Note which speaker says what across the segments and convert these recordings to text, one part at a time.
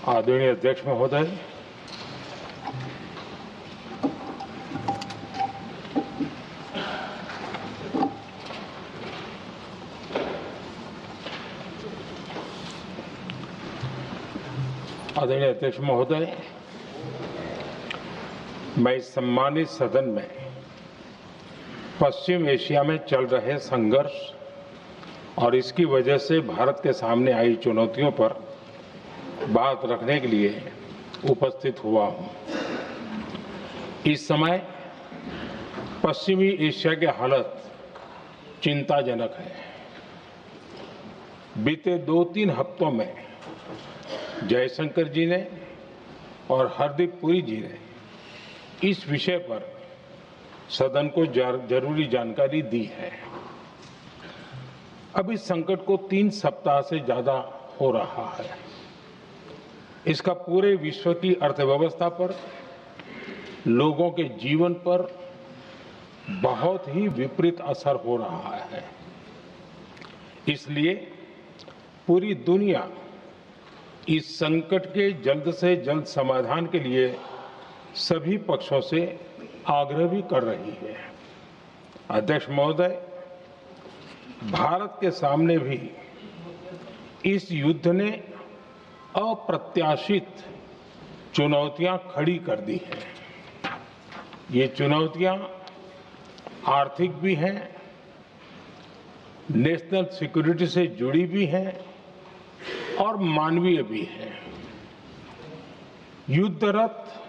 Speaker 1: आदरणीय अध्यक्ष महोदय, मैं इस सम्मानित सदन में पश्चिम एशिया में चल रहे संघर्ष और इसकी वजह से भारत के सामने आई चुनौतियों पर बात रखने के लिए उपस्थित हुआ हूं। इस समय पश्चिमी एशिया की हालत चिंताजनक है। बीते 2-3 हफ्तों में जयशंकर जी ने और हरदीप पुरी जी ने इस विषय पर सदन को जरूरी जानकारी दी है। अब इस संकट को 3 सप्ताह से ज्यादा हो रहा है। इसका पूरे विश्व की अर्थव्यवस्था पर, लोगों के जीवन पर बहुत ही विपरीत असर हो रहा है। इसलिए पूरी दुनिया इस संकट के जल्द से जल्द समाधान के लिए सभी पक्षों से आग्रह भी कर रही है। अध्यक्ष महोदय, भारत के सामने भी इस युद्ध ने अप्रत्याशित चुनौतियां खड़ी कर दी हैं। ये चुनौतियां आर्थिक भी हैं, नेशनल सिक्योरिटी से जुड़ी भी हैं और मानवीय भी हैं। युद्धरत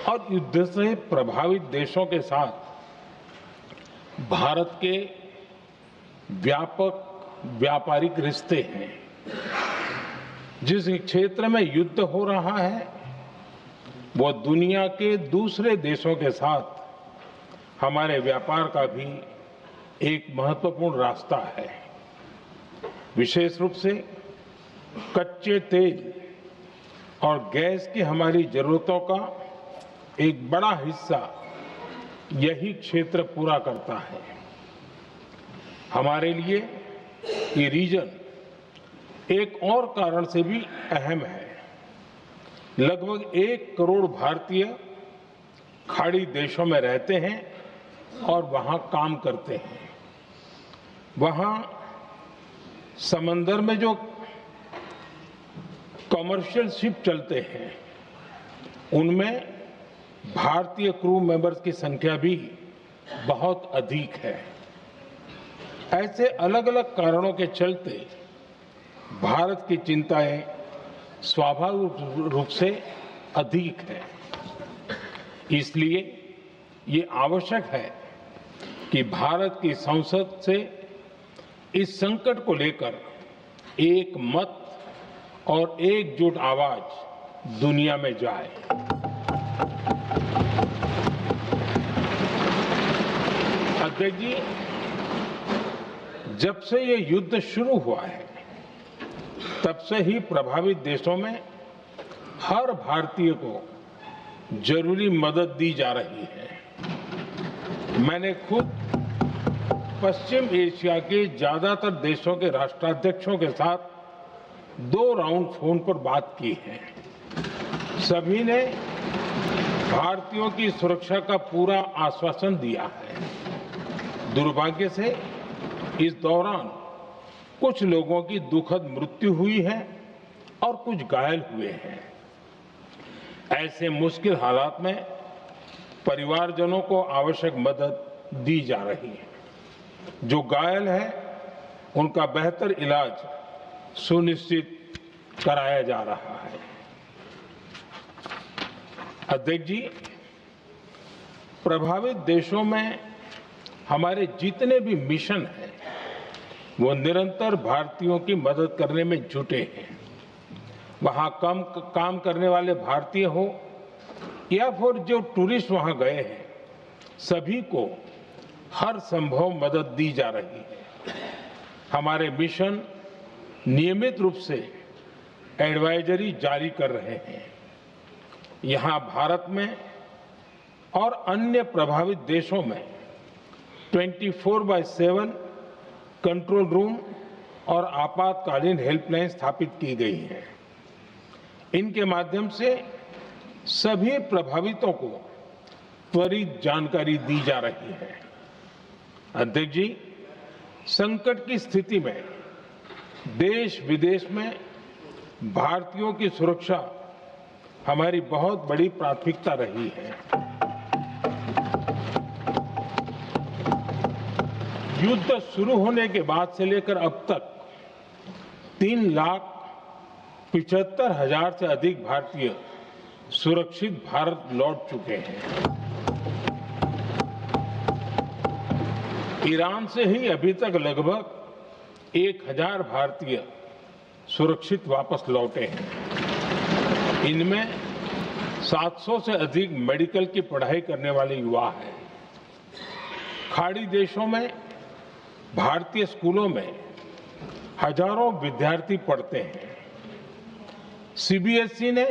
Speaker 1: और युद्ध से प्रभावित देशों के साथ भारत के व्यापक व्यापारिक रिश्ते हैं। जिस क्षेत्र में युद्ध हो रहा है वो दुनिया के दूसरे देशों के साथ हमारे व्यापार का भी एक महत्वपूर्ण रास्ता है। विशेष रूप से कच्चे तेल और गैस की हमारी जरूरतों का एक बड़ा हिस्सा यही क्षेत्र पूरा करता है। हमारे लिए ये रीजन एक और कारण से भी अहम है। लगभग 1 करोड़ भारतीय खाड़ी देशों में रहते हैं और वहां काम करते हैं। वहां समंदर में जो कमर्शियल शिप चलते हैं उनमें भारतीय क्रू मेंबर्स की संख्या भी बहुत अधिक है। ऐसे अलग अलग कारणों के चलते भारत की चिंताएं स्वाभाविक रूप से अधिक है। इसलिए ये आवश्यक है कि भारत की संसद से इस संकट को लेकर एक मत और एकजुट आवाज दुनिया में जाए। अध्यक्ष जी, जब से ये युद्ध शुरू हुआ है तब से ही प्रभावित देशों में हर भारतीय को जरूरी मदद दी जा रही है। मैंने खुद पश्चिम एशिया के ज्यादातर देशों के राष्ट्राध्यक्षों के साथ 2 राउंड फोन पर बात की है। सभी ने भारतीयों की सुरक्षा का पूरा आश्वासन दिया है। दुर्भाग्य से इस दौरान कुछ लोगों की दुखद मृत्यु हुई है और कुछ घायल हुए हैं। ऐसे मुश्किल हालात में परिवारजनों को आवश्यक मदद दी जा रही है। जो घायल है उनका बेहतर इलाज सुनिश्चित कराया जा रहा है। अध्यक्ष जी, प्रभावित देशों में हमारे जितने भी मिशन हैं वो निरंतर भारतीयों की मदद करने में जुटे हैं। वहां काम करने वाले भारतीय हो या फिर जो टूरिस्ट वहां गए हैं, सभी को हर संभव मदद दी जा रही है। हमारे मिशन नियमित रूप से एडवाइजरी जारी कर रहे हैं। यहां भारत में और अन्य प्रभावित देशों में 24/7 कंट्रोल रूम और आपातकालीन हेल्पलाइन स्थापित की गई है। इनके माध्यम से सभी प्रभावितों को त्वरित जानकारी दी जा रही है। अध्यक्ष जी, संकट की स्थिति में देश विदेश में भारतीयों की सुरक्षा हमारी बहुत बड़ी प्राथमिकता रही है। युद्ध शुरू होने के बाद से लेकर अब तक 3,75,000 से अधिक भारतीय सुरक्षित भारत लौट चुके हैं। ईरान से ही अभी तक लगभग 1,000 भारतीय सुरक्षित वापस लौटे हैं। इनमें 700 से अधिक मेडिकल की पढ़ाई करने वाले युवा हैं। खाड़ी देशों में भारतीय स्कूलों में हजारों विद्यार्थी पढ़ते हैं। सीबीएसई ने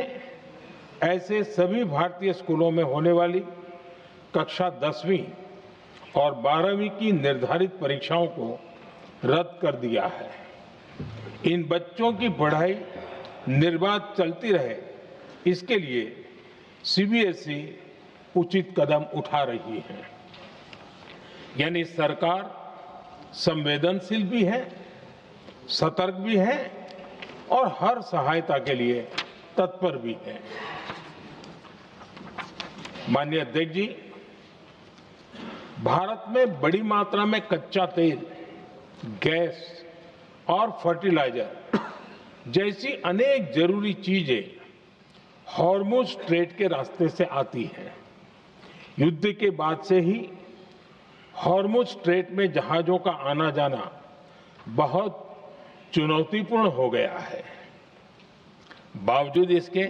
Speaker 1: ऐसे सभी भारतीय स्कूलों में होने वाली कक्षा 10वीं और 12वीं की निर्धारित परीक्षाओं को रद्द कर दिया है। इन बच्चों की पढ़ाई निर्बाध चलती रहे, इसके लिए सीबीएसई उचित कदम उठा रही है। यानी सरकार संवेदनशील भी है, सतर्क भी है और हर सहायता के लिए तत्पर भी है। माननीय अध्यक्ष जी, भारत में बड़ी मात्रा में कच्चा तेल, गैस और फर्टिलाइजर जैसी अनेक जरूरी चीजें हॉर्मुज स्ट्रेट के रास्ते से आती हैं। युद्ध के बाद से ही हॉर्मुज स्ट्रेट में जहाजों का आना जाना बहुत चुनौतीपूर्ण हो गया है। बावजूद इसके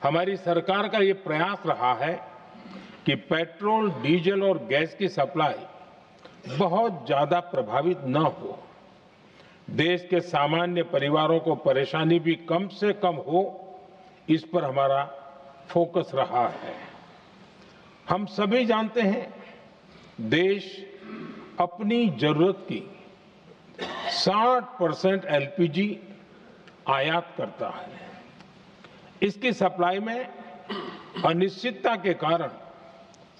Speaker 1: हमारी सरकार का ये प्रयास रहा है कि पेट्रोल, डीजल और गैस की सप्लाई बहुत ज्यादा प्रभावित न हो। देश के सामान्य परिवारों को परेशानी भी कम से कम हो, इस पर हमारा फोकस रहा है। हम सभी जानते हैं, देश अपनी जरूरत की 60% एलपीजी आयात करता है। इसकी सप्लाई में अनिश्चितता के कारण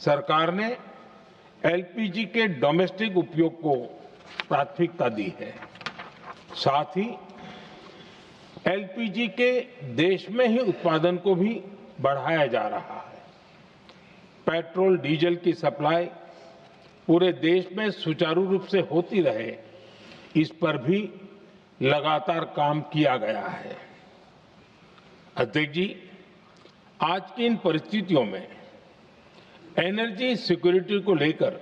Speaker 1: सरकार ने एलपीजी के डोमेस्टिक उपयोग को प्राथमिकता दी है। साथ ही एलपीजी के देश में ही उत्पादन को भी बढ़ाया जा रहा है। पेट्रोल, डीजल की सप्लाई पूरे देश में सुचारू रूप से होती रहे, इस पर भी लगातार काम किया गया है। अध्यक्ष जी, आज की इन परिस्थितियों में एनर्जी सिक्योरिटी को लेकर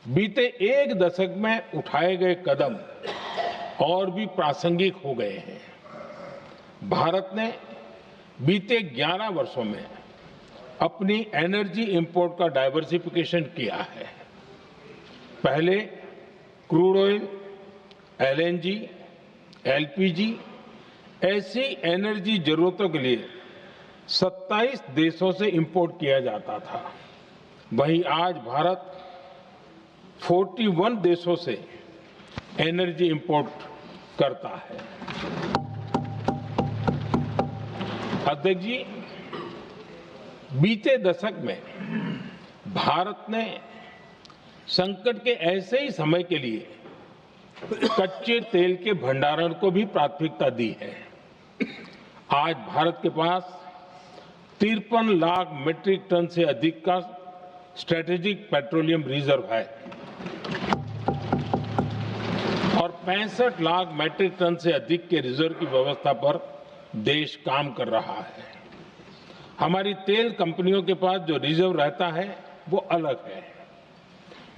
Speaker 1: बीते एक दशक में उठाए गए कदम और भी प्रासंगिक हो गए हैं। भारत ने बीते 11 वर्षों में अपनी एनर्जी इंपोर्ट का डाइवर्सिफिकेशन किया है। पहले क्रूड ऑयल, एलएनजी, एलपीजी ऐसी एनर्जी जरूरतों के लिए 27 देशों से इंपोर्ट किया जाता था। वहीं आज भारत 41 देशों से एनर्जी इंपोर्ट करता है। अध्यक्ष जी, बीते दशक में भारत ने संकट के ऐसे ही समय के लिए कच्चे तेल के भंडारण को भी प्राथमिकता दी है। आज भारत के पास 53 लाख मीट्रिक टन से अधिक का स्ट्रेटेजिक पेट्रोलियम रिजर्व है और 65 लाख मीट्रिक टन से अधिक के रिजर्व की व्यवस्था पर देश काम कर रहा है। हमारी तेल कंपनियों के पास जो रिजर्व रहता है वो अलग है।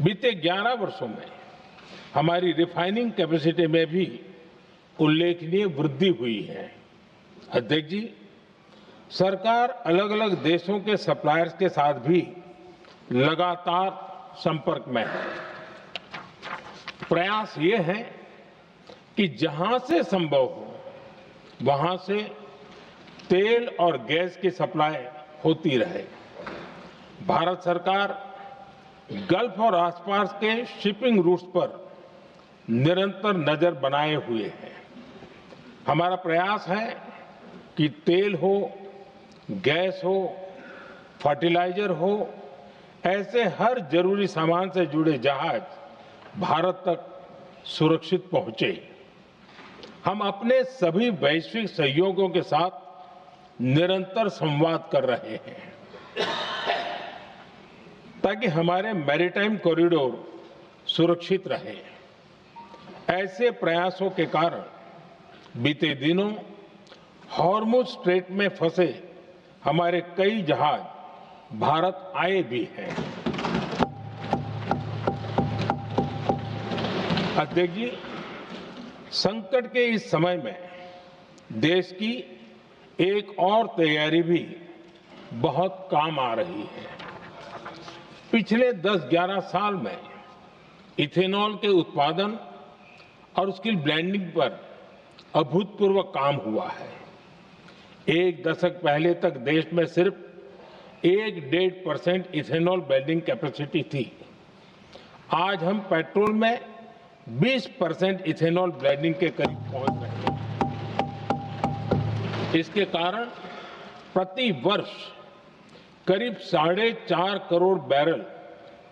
Speaker 1: बीते 11 वर्षों में हमारी रिफाइनिंग कैपेसिटी में भी उल्लेखनीय वृद्धि हुई है। अध्यक्ष जी, सरकार अलग अलग देशों के सप्लायर्स के साथ भी लगातार संपर्क में है। प्रयास ये है कि जहां से संभव हो वहां से तेल और गैस की सप्लाई होती रहे। भारत सरकार गल्फ और आसपास के शिपिंग रूट्स पर निरंतर नजर बनाए हुए है। हमारा प्रयास है कि तेल हो, गैस हो, फर्टिलाइजर हो, ऐसे हर जरूरी सामान से जुड़े जहाज भारत तक सुरक्षित पहुंचे। हम अपने सभी वैश्विक सहयोगियों के साथ निरंतर संवाद कर रहे हैं ताकि हमारे मैरीटाइम कॉरिडोर सुरक्षित रहे। ऐसे प्रयासों के कारण बीते दिनों हॉर्मुज स्ट्रेट में फंसे हमारे कई जहाज भारत आए भी हैं। अध्यक्ष जी, संकट के इस समय में देश की एक और तैयारी भी बहुत काम आ रही है। पिछले 10-11 साल में इथेनॉल के उत्पादन और उसकी ब्लेंडिंग पर अभूतपूर्व काम हुआ है। एक दशक पहले तक देश में सिर्फ 1-1.5% इथेनॉल ब्लेंडिंग कैपेसिटी थी। आज हम पेट्रोल में 20% इथेनॉल ब्लेंडिंग के करीब पहुंच रहे हैं। इसके कारण प्रति वर्ष करीब 4.5 करोड़ बैरल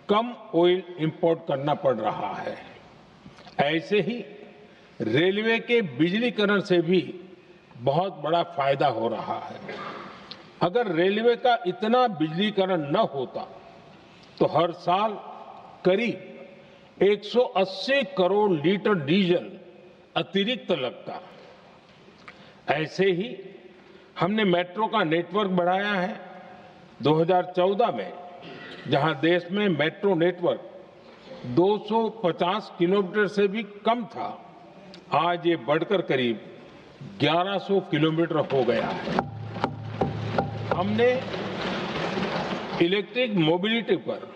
Speaker 1: कम ऑयल इंपोर्ट करना पड़ रहा है। ऐसे ही रेलवे के बिजलीकरण से भी बहुत बड़ा फायदा हो रहा है। अगर रेलवे का इतना बिजलीकरण न होता तो हर साल करीब 180 करोड़ लीटर डीजल अतिरिक्त लगता। ऐसे ही हमने मेट्रो का नेटवर्क बढ़ाया है। 2014 में जहां देश में मेट्रो नेटवर्क 250 किलोमीटर से भी कम था, आज ये बढ़कर करीब 1100 किलोमीटर हो गया है। हमने इलेक्ट्रिक मोबिलिटी पर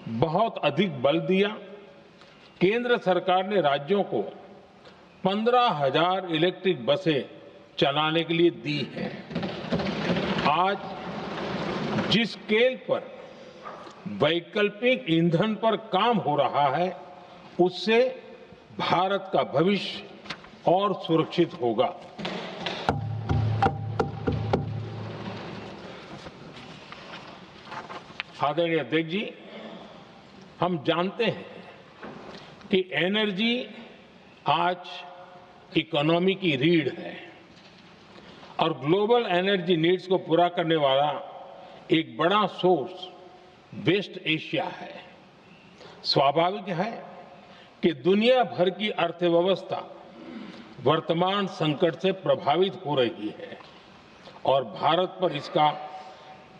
Speaker 1: बहुत अधिक बल दिया। केंद्र सरकार ने राज्यों को 15,000 इलेक्ट्रिक बसें चलाने के लिए दी हैं। आज जिस स्केल पर वैकल्पिक ईंधन पर काम हो रहा है, उससे भारत का भविष्य और सुरक्षित होगा। आदरणीय अध्यक्ष जी, हम जानते हैं कि एनर्जी आज इकोनॉमी की रीढ़ है और ग्लोबल एनर्जी नीड्स को पूरा करने वाला एक बड़ा सोर्स वेस्ट एशिया है। स्वाभाविक है कि दुनिया भर की अर्थव्यवस्था वर्तमान संकट से प्रभावित हो रही है और भारत पर इसका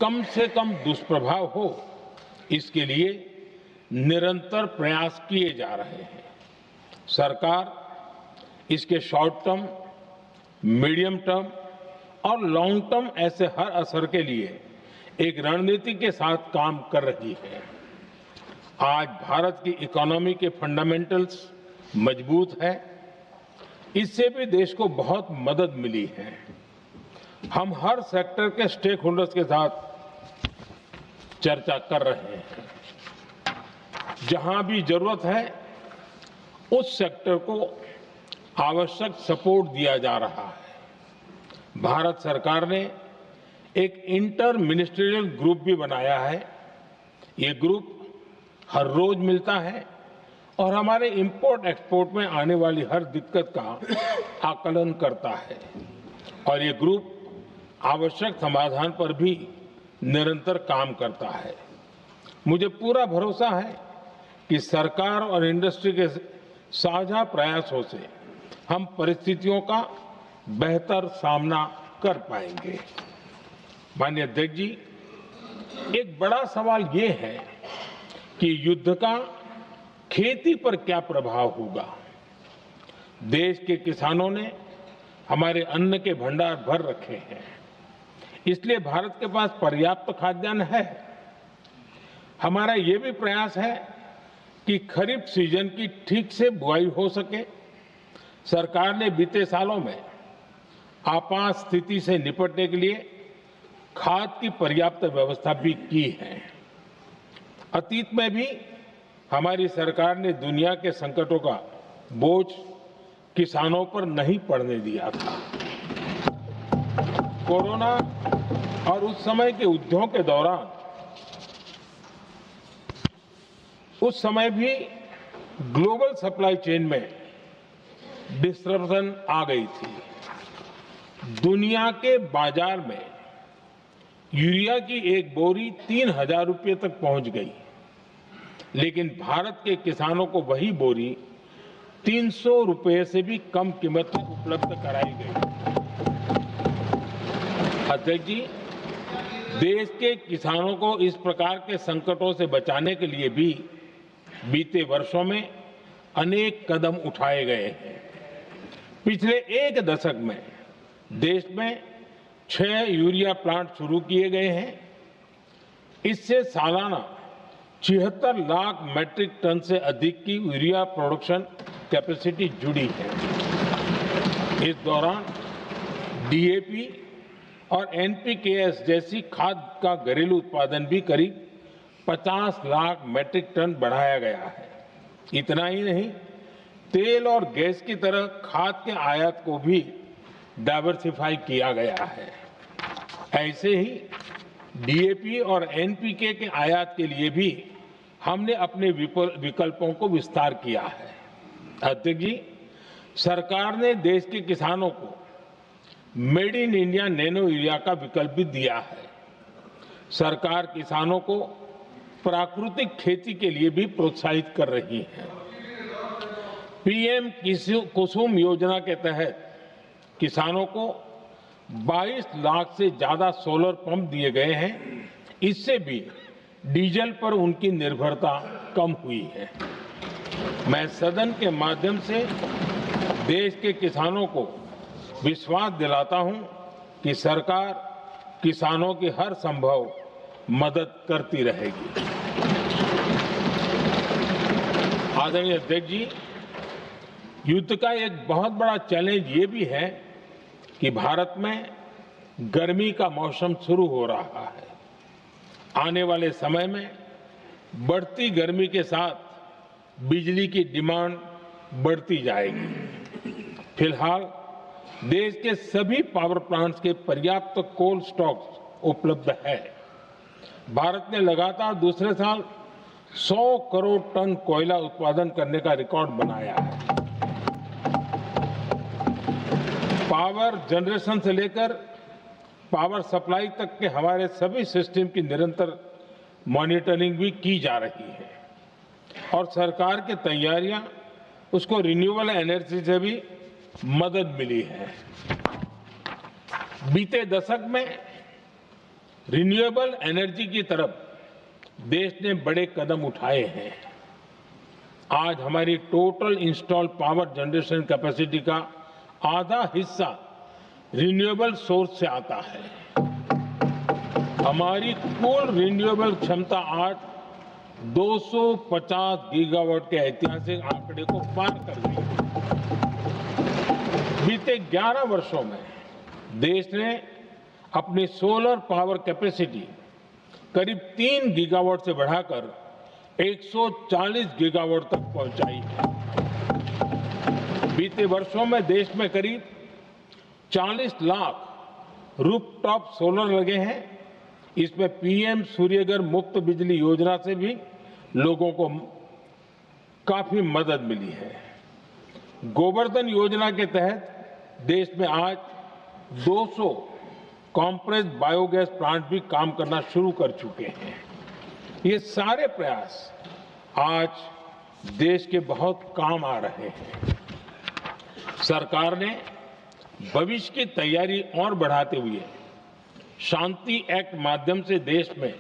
Speaker 1: कम से कम दुष्प्रभाव हो, इसके लिए निरंतर प्रयास किए जा रहे हैं। सरकार इसके शॉर्ट टर्म, मीडियम टर्म और लॉन्ग टर्म ऐसे हर असर के लिए एक रणनीति के साथ काम कर रही है। आज भारत की इकोनॉमी के फंडामेंटल्स मजबूत है। इससे भी देश को बहुत मदद मिली है। हम हर सेक्टर के स्टेक होल्डर्स के साथ चर्चा कर रहे हैं। जहां भी जरूरत है उस सेक्टर को आवश्यक सपोर्ट दिया जा रहा है। भारत सरकार ने एक इंटर मिनिस्ट्रियल ग्रुप भी बनाया है। ये ग्रुप हर रोज मिलता है और हमारे इंपोर्ट एक्सपोर्ट में आने वाली हर दिक्कत का आकलन करता है और ये ग्रुप आवश्यक समाधान पर भी निरंतर काम करता है। मुझे पूरा भरोसा है कि सरकार और इंडस्ट्री के साझा प्रयासों से हम परिस्थितियों का बेहतर सामना कर पाएंगे। माननीय अध्यक्ष जी, एक बड़ा सवाल ये है कि युद्ध का खेती पर क्या प्रभाव होगा। देश के किसानों ने हमारे अन्न के भंडार भर रखे हैं, इसलिए भारत के पास पर्याप्त खाद्यान्न है। हमारा ये भी प्रयास है कि खरीफ सीजन की ठीक से बुआई हो सके। सरकार ने बीते सालों में आपात स्थिति से निपटने के लिए खाद की पर्याप्त व्यवस्था भी की है। अतीत में भी हमारी सरकार ने दुनिया के संकटों का बोझ किसानों पर नहीं पड़ने दिया था। कोरोना और उस समय के युद्धों के दौरान उस समय भी ग्लोबल सप्लाई चेन में डिस्टरप्शन आ गई थी। दुनिया के बाजार में यूरिया की एक बोरी 3,000 रुपये तक पहुंच गई, लेकिन भारत के किसानों को वही बोरी 300 रुपये से भी कम कीमत में उपलब्ध कराई गई। अध्यक्ष जी, देश के किसानों को इस प्रकार के संकटों से बचाने के लिए भी बीते वर्षों में अनेक कदम उठाए गए हैं। पिछले एक दशक में देश में 6 यूरिया प्लांट शुरू किए गए हैं। इससे सालाना 76 लाख मैट्रिक टन से अधिक की यूरिया प्रोडक्शन कैपेसिटी जुड़ी है। इस दौरान डीएपी और एनपीकेएस जैसी खाद का घरेलू उत्पादन भी करीब 50 लाख मैट्रिक टन बढ़ाया गया है। इतना ही नहीं, तेल और गैस की तरह खाद के आयात को भी डाइवर्सिफाई किया गया है। ऐसे ही डीएपी और एनपीके के आयात के लिए भी हमने अपने विकल्पों को विस्तार किया है। अध्यक्ष जी, सरकार ने देश के किसानों को made in India nano urea का विकल्प भी दिया है। सरकार किसानों को प्राकृतिक खेती के लिए भी प्रोत्साहित कर रही है। पीएम कुसुम योजना के तहत किसानों को 22 लाख से ज्यादा सोलर पंप दिए गए हैं। इससे भी डीजल पर उनकी निर्भरता कम हुई है। मैं सदन के माध्यम से देश के किसानों को विश्वास दिलाता हूं कि सरकार किसानों की हर संभव मदद करती रहेगी। आदरणीय अध्यक्ष जी, युद्ध का एक बहुत बड़ा चैलेंज ये भी है कि भारत में गर्मी का मौसम शुरू हो रहा है। आने वाले समय में बढ़ती गर्मी के साथ बिजली की डिमांड बढ़ती जाएगी। फिलहाल देश के सभी पावर प्लांट्स के पर्याप्त कोल स्टॉक्स उपलब्ध है। भारत ने लगातार दूसरे साल 100 करोड़ टन कोयला उत्पादन करने का रिकॉर्ड बनाया है। पावर जनरेशन से लेकर पावर सप्लाई तक के हमारे सभी सिस्टम की निरंतर मॉनिटरिंग भी की जा रही है और सरकार की तैयारियां उसको रिन्यूएबल एनर्जी से भी मदद मिली है। बीते दशक में रिन्यूएबल एनर्जी की तरफ देश ने बड़े कदम उठाए हैं। आज हमारी total install power generation capacity का आधा हिस्सा रिन्यूएबल सोर्स से आता है। हमारी कुल रिन्यूएबल क्षमता आज 250 गीगावाट के ऐतिहासिक आंकड़े को पार कर गई। बीते 11 वर्षों में देश ने अपनी सोलर पावर कैपेसिटी करीब 3 गीगावाट से बढ़ाकर 140 गीगावाट तक पहुंचाई है। बीते वर्षों में देश में करीब 40 लाख रूफटॉप सोलर लगे हैं। इसमें पीएम सूर्यघर मुफ्त बिजली योजना से भी लोगों को काफी मदद मिली है। गोवर्धन योजना के तहत देश में आज 200 कॉम्प्रेस्ड बायोगैस प्लांट भी काम करना शुरू कर चुके हैं। ये सारे प्रयास आज देश के बहुत काम आ रहे हैं। सरकार ने भविष्य की तैयारी और बढ़ाते हुए शांति एक्ट माध्यम से देश में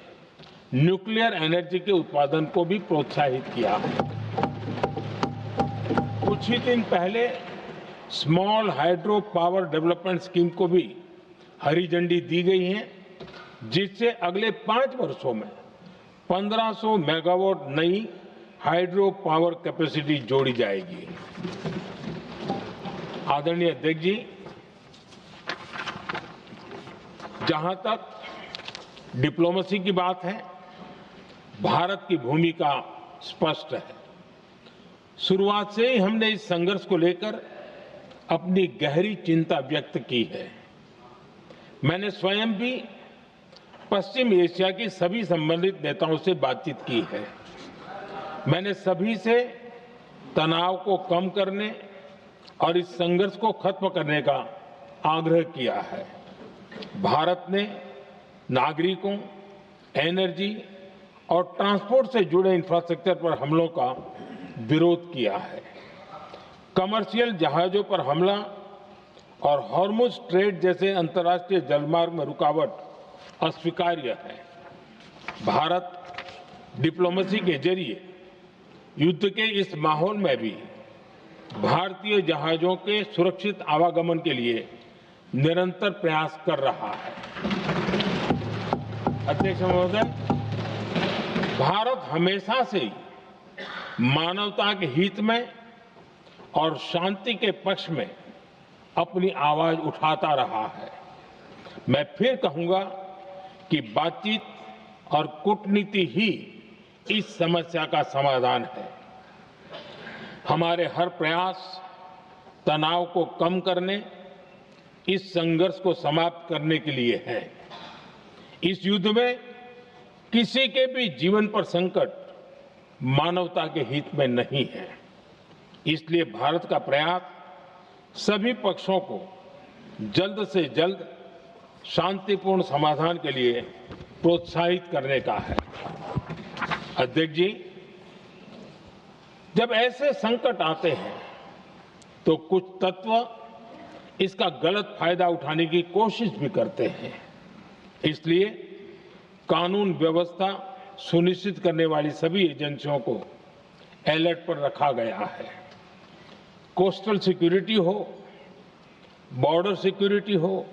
Speaker 1: न्यूक्लियर एनर्जी के उत्पादन को भी प्रोत्साहित किया है। कुछ ही दिन पहले small hydro power development scheme को भी हरी झंडी दी गई है, जिससे अगले 5 वर्षों में 1500 मेगावाट नई हाइड्रो पावर कैपेसिटी जोड़ी जाएगी। आदरणीय अध्यक्ष जी, जहां तक डिप्लोमेसी की बात है, भारत की भूमिका स्पष्ट है। शुरुआत से ही हमने इस संघर्ष को लेकर अपनी गहरी चिंता व्यक्त की है। मैंने स्वयं भी पश्चिम एशिया की सभी संबंधित नेताओं से बातचीत की है। मैंने सभी से तनाव को कम करने और इस संघर्ष को खत्म करने का आग्रह किया है। भारत ने नागरिकों, एनर्जी और ट्रांसपोर्ट से जुड़े इंफ्रास्ट्रक्चर पर हमलों का विरोध किया है। कमर्शियल जहाजों पर हमला और हॉर्मुज स्ट्रेट जैसे अंतर्राष्ट्रीय जलमार्ग में रुकावट अस्वीकार्य है। भारत डिप्लोमेसी के जरिए युद्ध के इस माहौल में भी भारतीय जहाजों के सुरक्षित आवागमन के लिए निरंतर प्रयास कर रहा है। अध्यक्ष महोदय, भारत हमेशा से ही मानवता के हित में और शांति के पक्ष में अपनी आवाज उठाता रहा है। मैं फिर कहूंगा कि बातचीत और कूटनीति ही इस समस्या का समाधान है। हमारे हर प्रयास तनाव को कम करने, इस संघर्ष को समाप्त करने के लिए है। इस युद्ध में किसी के भी जीवन पर संकट मानवता के हित में नहीं है। इसलिए भारत का प्रयास सभी पक्षों को जल्द से जल्द शांतिपूर्ण समाधान के लिए प्रोत्साहित करने का है। अध्यक्ष जी, जब ऐसे संकट आते हैं तो कुछ तत्व इसका गलत फायदा उठाने की कोशिश भी करते हैं। इसलिए कानून व्यवस्था सुनिश्चित करने वाली सभी एजेंसियों को अलर्ट पर रखा गया है। कोस्टल सिक्योरिटी हो, बॉर्डर सिक्योरिटी हो,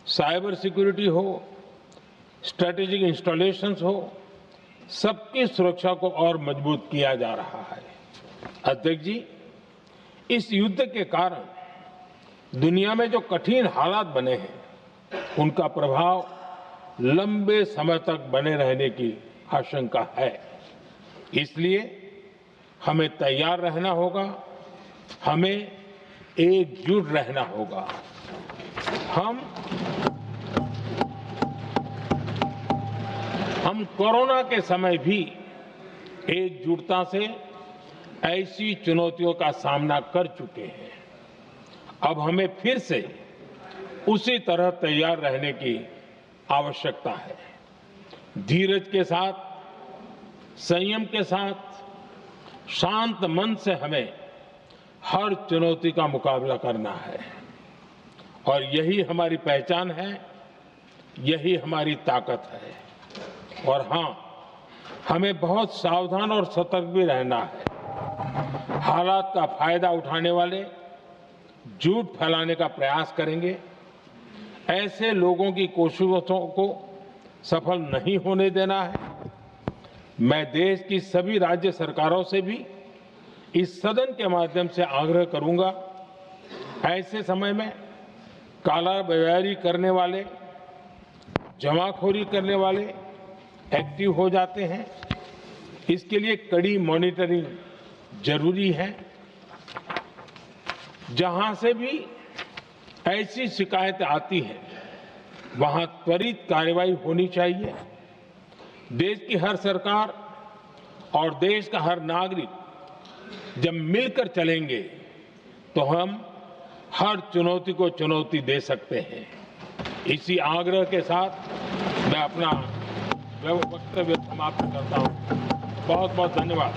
Speaker 1: साइबर सिक्योरिटी हो, स्ट्रेटेजिक इंस्टॉलेशंस हो, सबकी सुरक्षा को और मजबूत किया जा रहा है। अध्यक्ष जी, इस युद्ध के कारण दुनिया में जो कठिन हालात बने हैं, उनका प्रभाव लंबे समय तक बने रहने की आशंका है। इसलिए हमें तैयार रहना होगा, हमें एकजुट रहना होगा। हम कोरोना के समय भी एकजुटता से ऐसी चुनौतियों का सामना कर चुके हैं। अब हमें फिर से उसी तरह तैयार रहने की आवश्यकता है। धीरज के साथ, संयम के साथ, शांत मन से हमें हर चुनौती का मुकाबला करना है और यही हमारी पहचान है, यही हमारी ताकत है। और हां, हमें बहुत सावधान और सतर्क भी रहना है। हालात का फायदा उठाने वाले झूठ फैलाने का प्रयास करेंगे, ऐसे लोगों की कोशिशों को सफल नहीं होने देना है। मैं देश की सभी राज्य सरकारों से भी इस सदन के माध्यम से आग्रह करूंगा, ऐसे समय में कालाबाजारी करने वाले, जमाखोरी करने वाले एक्टिव हो जाते हैं। इसके लिए कड़ी मॉनिटरिंग जरूरी है। जहां से भी ऐसी शिकायतें आती हैं, वहां त्वरित कार्रवाई होनी चाहिए। देश की हर सरकार और देश का हर नागरिक जब मिलकर चलेंगे तो हम हर चुनौती को चुनौती दे सकते हैं। इसी आग्रह के साथ मैं अपना वक्तव्य समाप्त करता हूं। बहुत बहुत धन्यवाद।